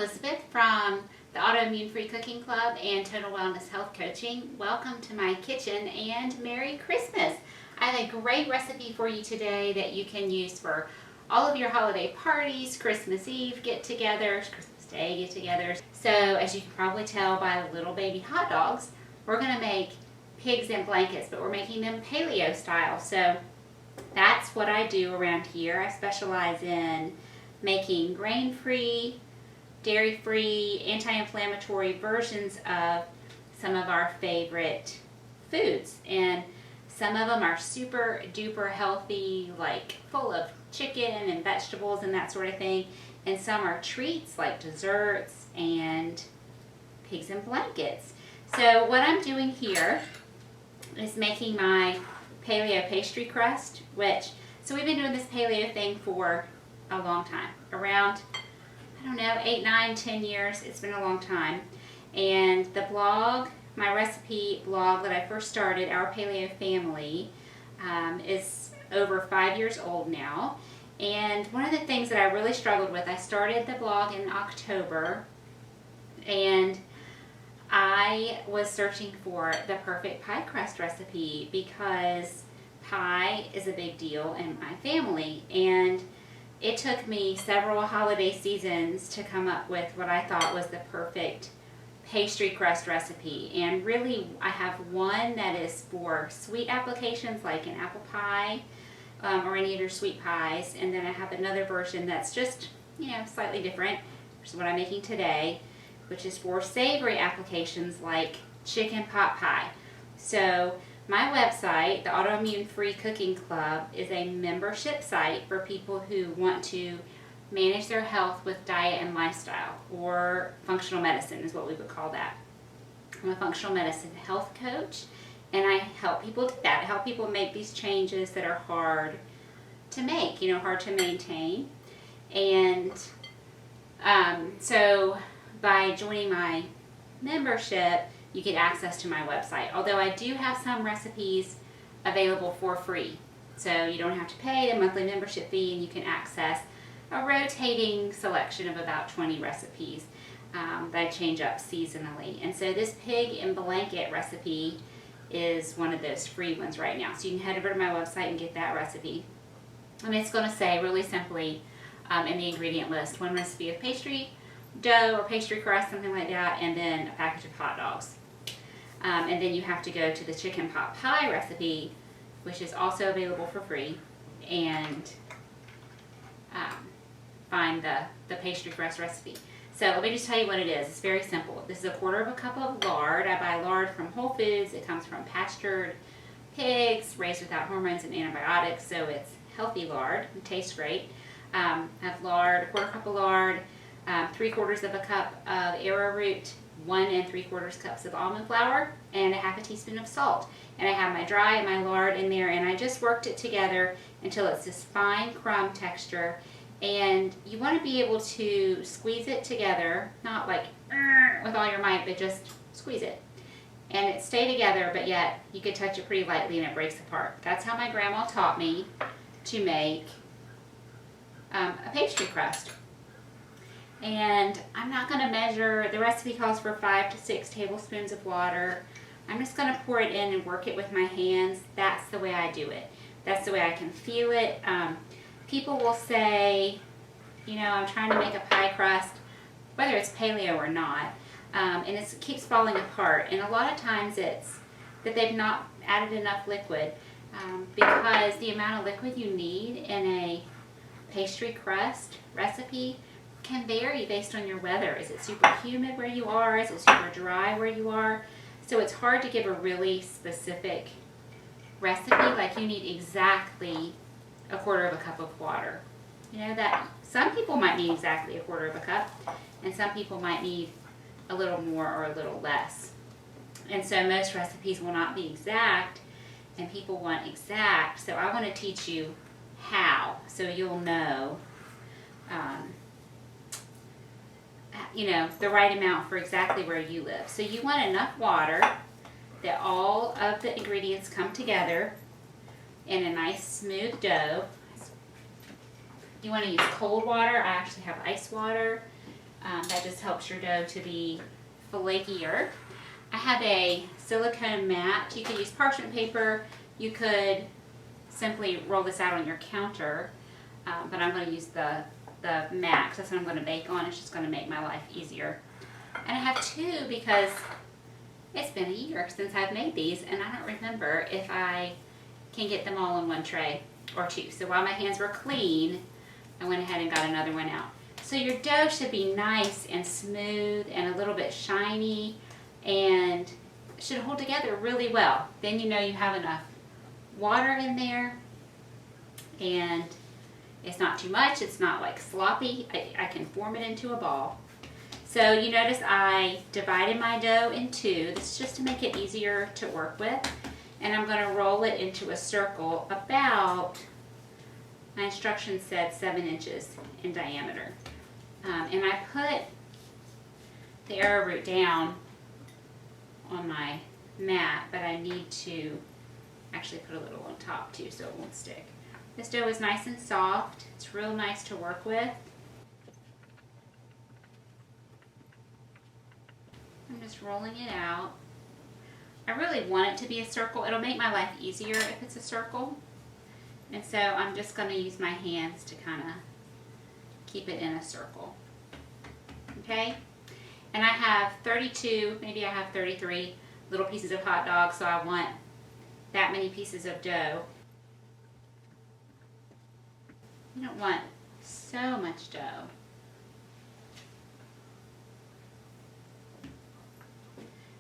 Elizabeth from the Autoimmune Free Cooking Club and Total Wellness Health Coaching. Welcome to my kitchen and Merry Christmas. I have a great recipe for you today that you can use for all of your holiday parties, Christmas Eve get-togethers, Christmas Day get-togethers. So as you can probably tell by the little baby hot dogs, we're going to make pigs in blankets, but we're making them paleo style. So that's what I do around here. I specialize in making grain-free, dairy-free, anti-inflammatory versions of some of our favorite foods. And some of them are super duper healthy, like full of chicken and vegetables and that sort of thing. And some are treats like desserts and pigs in blankets. So what I'm doing here is making my paleo pastry crust, so we've been doing this paleo thing for a long time, around, I don't know, 8, 9, 10 years. It's been a long time. And the blog, my recipe blog that I first started, Our Paleo Family, is over 5 years old now. And one of the things that I really struggled with, I started the blog in October, and I was searching for the perfect pie crust recipe because pie is a big deal in my family. And it took me several holiday seasons to come up with what I thought was the perfect pastry crust recipe. And really, I have one that is for sweet applications like an apple pie or any of your sweet pies. And then I have another version that's just, slightly different, which is what I'm making today, which is for savory applications like chicken pot pie. So my website, the Autoimmune Free Cooking Club, is a membership site for people who want to manage their health with diet and lifestyle, or functional medicine is what we would call that. I'm a functional medicine health coach, and I help people do that. I help people make these changes that are hard to make, hard to maintain. And so by joining my membership, you get access to my website. Although I do have some recipes available for free. So you don't have to pay the monthly membership fee, and you can access a rotating selection of about 20 recipes that I change up seasonally. And so this pig in blanket recipe is one of those free ones right now. So you can head over to my website and get that recipe. And it's going to say really simply in the ingredient list, one recipe of pastry dough or pastry crust, something like that, and then a package of hot dogs. And then you have to go to the chicken pot pie recipe, which is also available for free, and find the pastry crust recipe. So let me just tell you what it is. It's very simple. This is 1/4 cup of lard. I buy lard from Whole Foods. It comes from pastured pigs raised without hormones and antibiotics, so it's healthy lard. It tastes great. I have lard, 1/4 cup of lard, 3/4 cup of arrowroot, 1 3/4 cups of almond flour, and a 1/2 teaspoon of salt. And I have my dry and my lard in there, and I just worked it together until it's this fine crumb texture. And you want to be able to squeeze it together, not like with all your might, but just squeeze it. And it stay together, but yet you could touch it pretty lightly and it breaks apart. That's how my grandma taught me to make a pastry crust. And I'm not going to measure. The recipe calls for 5 to 6 tablespoons of water. I'm just going to pour it in and work it with my hands. That's the way I do it. That's the way I can feel it. People will say, I'm trying to make a pie crust, whether it's paleo or not, and it keeps falling apart. And a lot of times it's that they've not added enough liquid, because the amount of liquid you need in a pastry crust recipe can vary based on your weather. Is it super humid where you are? Is it super dry where you are? So it's hard to give a really specific recipe, like you need exactly 1/4 cup of water. That some people might need exactly 1/4 cup, and some people might need a little more or a little less. And so most recipes will not be exact, and people want exact. So I want to teach you how, so you'll know the right amount for exactly where you live. So you want enough water that all of the ingredients come together in a nice smooth dough. You want to use cold water. I actually have ice water. That just helps your dough to be flakier. I have a silicone mat. You could use parchment paper. You could simply roll this out on your counter, but I'm going to use the mat because that's what I'm going to bake on. It's just going to make my life easier. And I have two because it's been a year since I've made these, and I don't remember if I can get them all in one tray or two. So while my hands were clean, I went ahead and got another one out. So your dough should be nice and smooth and a little bit shiny and should hold together really well. Then you know you have enough water in there and it's not too much. It's not like sloppy. I can form it into a ball. So you notice I divided my dough in two. This is just to make it easier to work with. And I'm going to roll it into a circle about, my instructions said 7 inches in diameter. And I put the arrowroot down on my mat, but I need to actually put a little on top too so it won't stick. This dough is nice and soft. It's real nice to work with. I'm just rolling it out. I really want it to be a circle. It'll make my life easier if it's a circle. And so I'm just going to use my hands to kind of keep it in a circle. Okay? And I have 32, maybe I have 33 little pieces of hot dog, so I want that many pieces of dough. You don't want so much dough.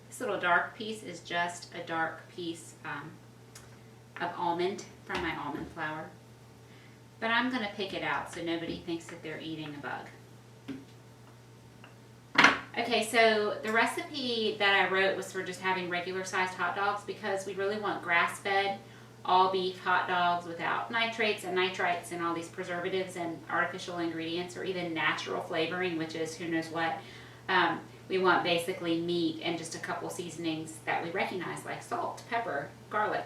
This little dark piece is just a dark piece of almond from my almond flour. But I'm going to pick it out so nobody thinks that they're eating a bug. Okay, so the recipe that I wrote was for just having regular sized hot dogs because we really want grass-fed, all beef hot dogs without nitrates and nitrites and all these preservatives and artificial ingredients or even natural flavoring, which is who knows what. We want basically meat and just a couple seasonings that we recognize like salt, pepper, garlic.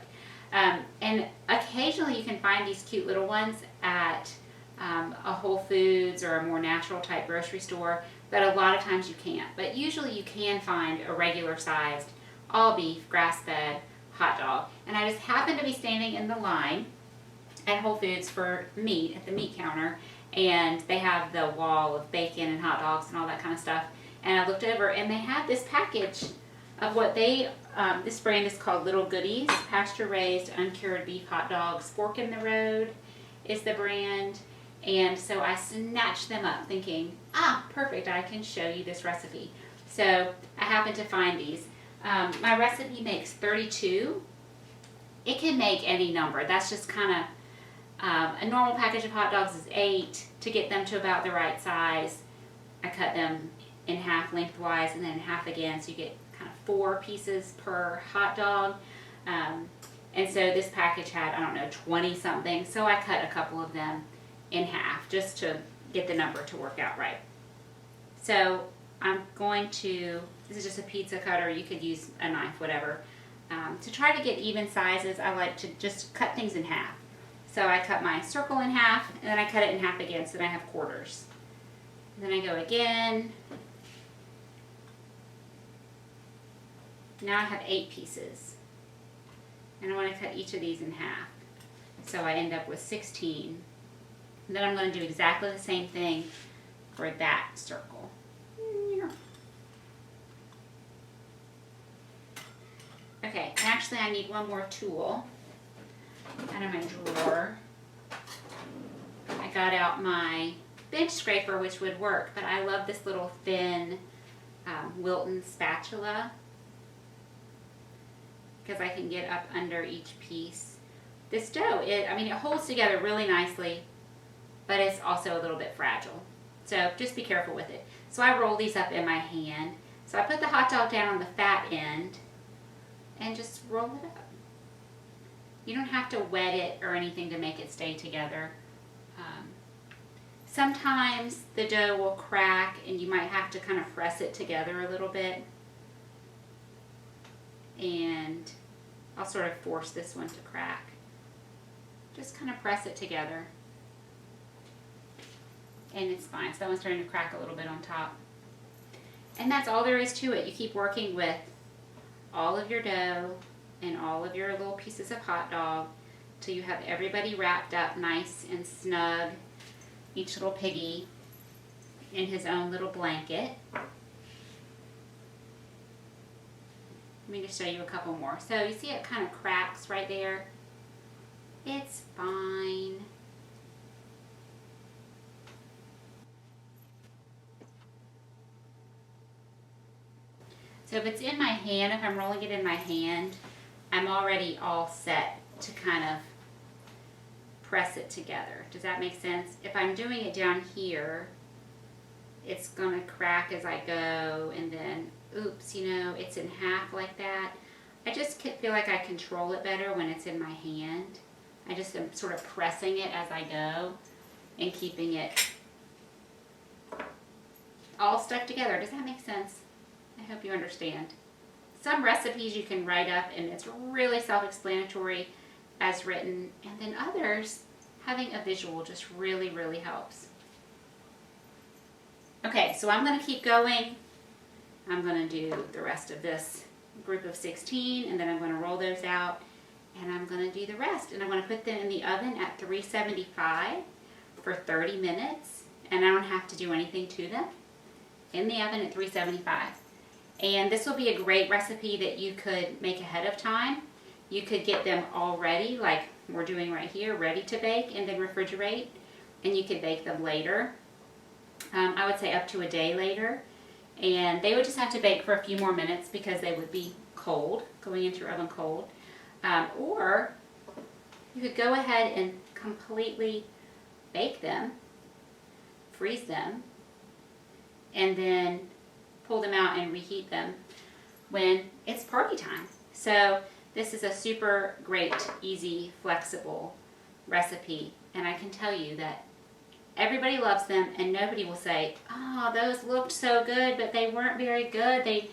And occasionally you can find these cute little ones at a Whole Foods or a more natural type grocery store, but a lot of times you can't. But usually you can find a regular sized, all beef, grass-fed hot dog. And I just happened to be standing in the line at Whole Foods for meat, at the meat counter, and they have the wall of bacon and hot dogs and all that kind of stuff. And I looked over and they had this package of what they, this brand is called Little Goodies, pasture-raised, uncured beef hot dogs. Fork in the Road is the brand. And so I snatched them up thinking, perfect, I can show you this recipe. So I happened to find these. My recipe makes 32. It can make any number. That's just kind of, a normal package of hot dogs is 8. To get them to about the right size, I cut them in half lengthwise and then in half again, so you get kind of 4 pieces per hot dog. And so this package had, I don't know, 20 something, so I cut a couple of them in half just to get the number to work out right. So I'm going to, this is just a pizza cutter, you could use a knife, whatever. To try to get even sizes, I like to just cut things in half. So I cut my circle in half, and then I cut it in half again, so then I have quarters. And then I go again. Now I have 8 pieces. And I want to cut each of these in half. So I end up with 16. And then I'm going to do exactly the same thing for that circle. Okay, and actually I need one more tool out of my drawer. I got out my bench scraper, which would work, but I love this little thin Wilton spatula because I can get up under each piece. This dough, it holds together really nicely, but it's also a little bit fragile. So just be careful with it. So I roll these up in my hand. So I put the hot dog down on the fat end and just roll it up. You don't have to wet it or anything to make it stay together. Sometimes the dough will crack and you might have to kind of press it together a little bit. And I'll sort of force this one to crack. Just kind of press it together. And it's fine. So that one's starting to crack a little bit on top. And that's all there is to it. You keep working with all of your dough and all of your little pieces of hot dog till you have everybody wrapped up nice and snug, each little piggy in his own little blanket. Let me just show you a couple more. So you see it kind of cracks right there? It's fine. So if it's in my hand, if I'm rolling it in my hand, I'm already all set to kind of press it together. Does that make sense? If I'm doing it down here, it's gonna crack as I go, and then, oops, you know, it's in half like that. I just feel like I control it better when it's in my hand. I just am sort of pressing it as I go and keeping it all stuck together. Does that make sense? I hope you understand. Some recipes you can write up and it's really self-explanatory as written, and then others, having a visual just really, really helps. Okay, so I'm going to keep going. I'm going to do the rest of this group of 16, and then I'm going to roll those out, and I'm going to do the rest. And I'm going to put them in the oven at 375 for 30 minutes, and I don't have to do anything to them. In the oven at 375. And this will be a great recipe that you could make ahead of time. You could get them all ready, like we're doing right here, ready to bake, and then refrigerate, and you could bake them later. I would say up to a day later, and they would just have to bake for a few more minutes because they would be cold, going into your oven cold. Or you could go ahead and completely bake them, freeze them, and then pull them out and reheat them when it's party time. So this is a super great, easy, flexible recipe, and I can tell you that everybody loves them, and nobody will say, oh, those looked so good, but they weren't very good. They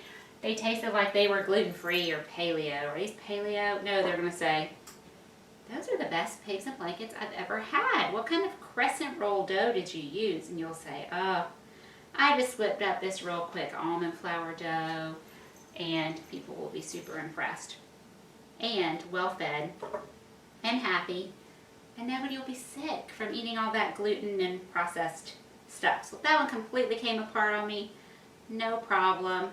tasted like they were gluten-free or paleo. Are these paleo? No, they're going to say, those are the best pigs and blankets I've ever had. What kind of crescent roll dough did you use? And you'll say, oh, I just whipped up this real quick almond flour dough, and people will be super impressed and well-fed and happy, and nobody will be sick from eating all that gluten and processed stuff. So if that one completely came apart on me, no problem.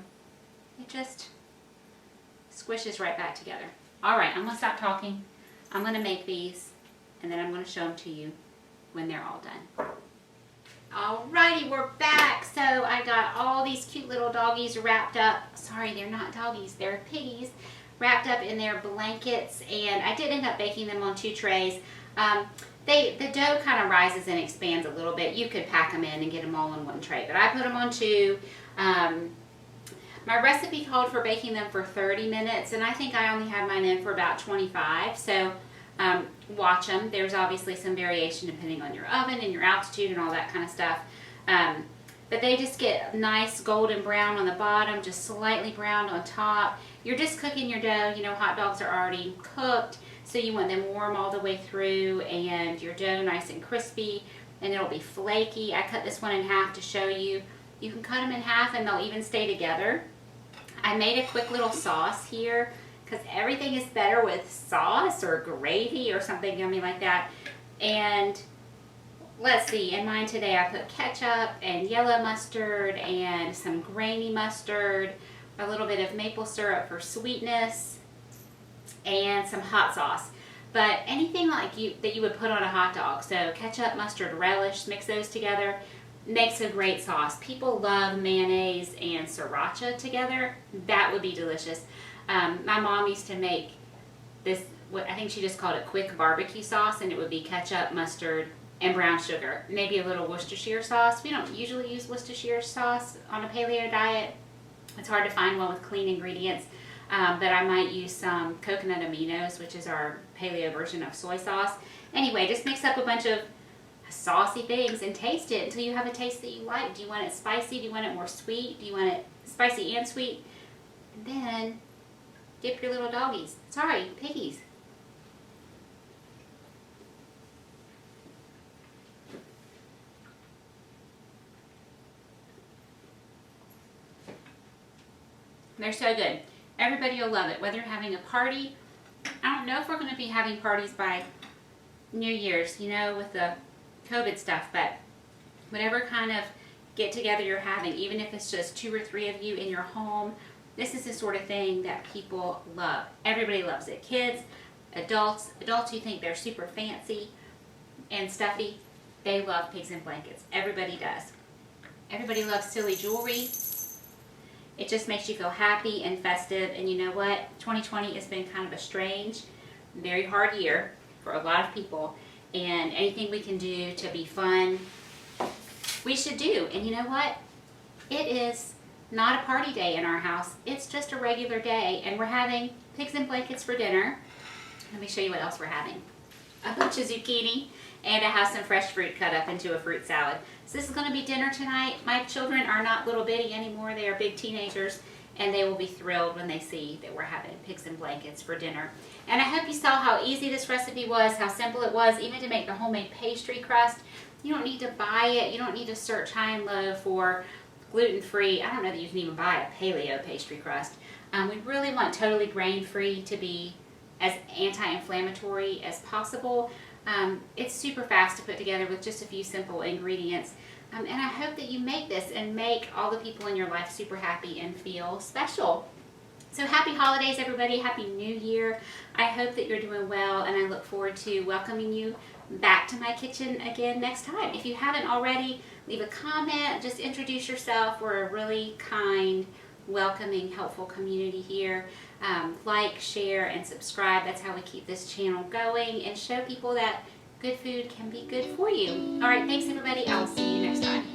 It just squishes right back together. All right, I'm going to stop talking. I'm going to make these, and then I'm going to show them to you when they're all done. Alrighty, we're back. So I got all these cute little doggies wrapped up. Sorry, they're not doggies, they're piggies. Wrapped up in their blankets, and I did end up baking them on 2 trays. The dough kind of rises and expands a little bit. You could pack them in and get them all in 1 tray, but I put them on 2. My recipe called for baking them for 30 minutes, and I think I only had mine in for about 25. So watch them. There's obviously some variation depending on your oven and your altitude and all that kind of stuff. But they just get nice golden brown on the bottom, just slightly browned on top. You're just cooking your dough. You know, hot dogs are already cooked, so you want them warm all the way through, and your dough nice and crispy, and it'll be flaky. I cut this one in half to show you. You can cut them in half and they'll even stay together. I made a quick little sauce here because everything is better with sauce or gravy or something yummy like that. And let's see, in mine today I put ketchup and yellow mustard and some grainy mustard, a little bit of maple syrup for sweetness, and some hot sauce. But anything like that you would put on a hot dog, so ketchup, mustard, relish, mix those together, makes a great sauce. People love mayonnaise and sriracha together. That would be delicious. My mom used to make this, what I think she just called it quick barbecue sauce, and it would be ketchup, mustard, and brown sugar. Maybe a little Worcestershire sauce. We don't usually use Worcestershire sauce on a paleo diet. It's hard to find one with clean ingredients. But I might use some coconut aminos, which is our paleo version of soy sauce. Anyway, just mix up a bunch of saucy things and taste it until you have a taste that you like. Do you want it spicy? Do you want it more sweet? Do you want it spicy and sweet? And then dip your little doggies. Sorry, piggies. They're so good. Everybody will love it, whether you're having a party. I don't know if we're going to be having parties by New Year's, you know, with the COVID stuff, but whatever kind of get together you're having, even if it's just 2 or 3 of you in your home, this is the sort of thing that people love. Everybody loves it. Kids, adults who think they're super fancy and stuffy, they love pigs in blankets. Everybody does. Everybody loves silly jewelry. It just makes you feel happy and festive. And you know what? 2020 has been kind of a strange, very hard year for a lot of people. And anything we can do to be fun, we should do. And you know what? It is not a party day in our house. It's just a regular day. And we're having pigs in blankets for dinner. Let me show you what else we're having. A bunch of zucchini, and I have some fresh fruit cut up into a fruit salad. So this is going to be dinner tonight. My children are not little bitty anymore. They are big teenagers, and they will be thrilled when they see that we're having pigs in blankets for dinner. And I hope you saw how easy this recipe was, how simple it was, even to make the homemade pastry crust. You don't need to buy it. You don't need to search high and low for gluten-free. I don't know that you can even buy a paleo pastry crust. We really want totally grain-free to be as anti-inflammatory as possible. It's super fast to put together with just a few simple ingredients. And I hope that you make this and make all the people in your life super happy and feel special. So happy holidays, everybody. Happy New Year. I hope that you're doing well, and I look forward to welcoming you back to my kitchen again next time. If you haven't already, leave a comment, just introduce yourself. We're a really kind, welcoming, helpful community here. Like, share, and subscribe. That's how we keep this channel going and show people that good food can be good for you. All right, thanks everybody. I'll see you next time.